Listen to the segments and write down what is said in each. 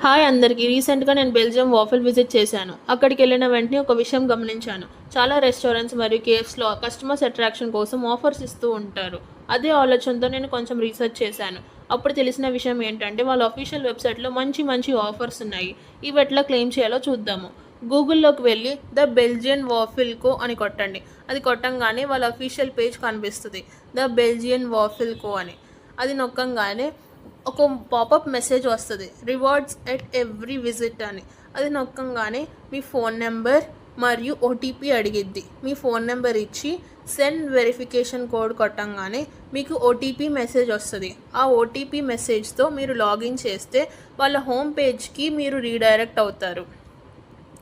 Hi అందరికీ. రీసెంట్గా నేను బెల్జియం వాఫిల్ విజిట్ చేశాను. అక్కడికి వెళ్ళిన వెంటనే ఒక విషయం గమనించాను. చాలా రెస్టారెంట్స్ మరియు కేఫ్స్లో కస్టమర్స్ అట్రాక్షన్ కోసం ఆఫర్స్ ఇస్తూ ఉంటారు. అదే ఆలోచనతో నేను కొంచెం రీసెర్చ్ చేశాను. అప్పుడు తెలిసిన విషయం ఏంటంటే వాళ్ళ అఫీషియల్ వెబ్సైట్లో మంచి మంచి ఆఫర్స్ ఉన్నాయి. ఇవి ఎట్లా క్లెయిమ్ చేయాలో చూద్దాము. గూగుల్లోకి వెళ్ళి ద బెల్జియన్ వాఫిల్ కో అని కొట్టండి. అది కొట్టంగానే వాళ్ళ అఫీషియల్ పేజ్ కనిపిస్తుంది, ద బెల్జియన్ వాఫిల్ కో అని. అది నొక్కంగానే ఒక పాపప్ మెసేజ్ వస్తుంది, రివార్డ్స్ ఎట్ ఎవ్రీ విజిట్ అని. అది నొక్కంగానే మీ ఫోన్ నెంబర్ మరియు ఓటీపీ అడిగిద్ది. మీ ఫోన్ నెంబర్ ఇచ్చి సెండ్ వెరిఫికేషన్ కోడ్ కొట్టంగానే మీకు ఓటీపీ మెసేజ్ వస్తుంది. ఆ ఓటీపీ మెసేజ్తో మీరు లాగిన్ చేస్తే వాళ్ళ హోమ్ పేజ్కి మీరు రీడైరెక్ట్ అవుతారు.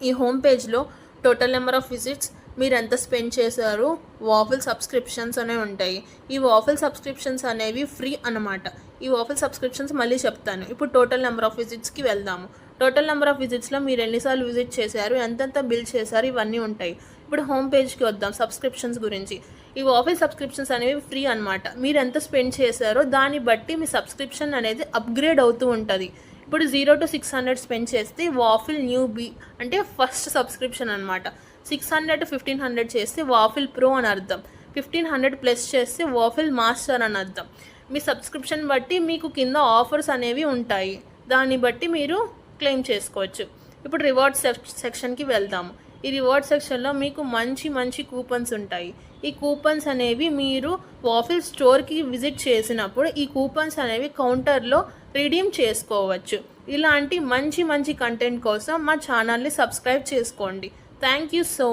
ఈ హోమ్ పేజ్లో టోటల్ నెంబర్ ఆఫ్ విజిట్స్, మీరు ఎంత స్పెండ్ చేశారు, వాఫిల్ సబ్స్క్రిప్షన్స్ అనేవి ఉంటాయి. ఈ వాఫిల్ సబ్స్క్రిప్షన్స్ అనేవి ఫ్రీ అన్నమాట. ఈ వాఫిల్ సబ్స్క్రిప్షన్స్ మళ్ళీ చెప్తాను. ఇప్పుడు టోటల్ నెంబర్ ఆఫ్ విజిట్స్కి వెళ్దాము. టోటల్ నెంబర్ ఆఫ్ విజిట్స్లో మీరు ఎన్నిసార్లు విజిట్ చేశారు, ఎంతెంత బిల్ చేశారు, ఇవన్నీ ఉంటాయి. ఇప్పుడు హోమ్ పేజ్కి వద్దాం. సబ్స్క్రిప్షన్స్ గురించి, ఈ వాఫిల్ సబ్స్క్రిప్షన్స్ అనేవి ఫ్రీ అన్నమాట. మీరు ఎంత స్పెండ్ చేశారో దాన్ని బట్టి మీ సబ్స్క్రిప్షన్ అనేది అప్గ్రేడ్ అవుతూ ఉంటుంది. ఇప్పుడు 0 to 600 స్పెండ్ చేస్తే వాఫిల్ న్యూ బీ అంటే ఫస్ట్ సబ్స్క్రిప్షన్ అనమాట. 600 to 1500 చేస్తే వాఫిల్ ప్రో అని అర్థం. 1500 ప్లస్ చేస్తే వాఫిల్ మాస్టర్ అని అర్థం. మీ సబ్స్క్రిప్షన్ బట్టి మీకు కింద ఆఫర్స్ అనేవి ఉంటాయి. దాన్ని బట్టి మీరు క్లెయిమ్ చేసుకోవచ్చు. ఇప్పుడు రివార్డ్ సెక్షన్కి వెళ్దాము. ఈ రివార్డ్ సెక్షన్లో మీకు మంచి మంచి కూపన్స్ ఉంటాయి. ఈ కూపన్స్ అనేవి మీరు వాఫిల్ స్టోర్కి విజిట్ చేసినప్పుడు ఈ కూపన్స్ అనేవి కౌంటర్లో రిడీమ్ చేసుకోవచ్చు. ఇలాంటి మంచి మంచి కంటెంట్ కోసం మా ఛానల్ని సబ్స్క్రైబ్ చేసుకోండి. Thank you so much.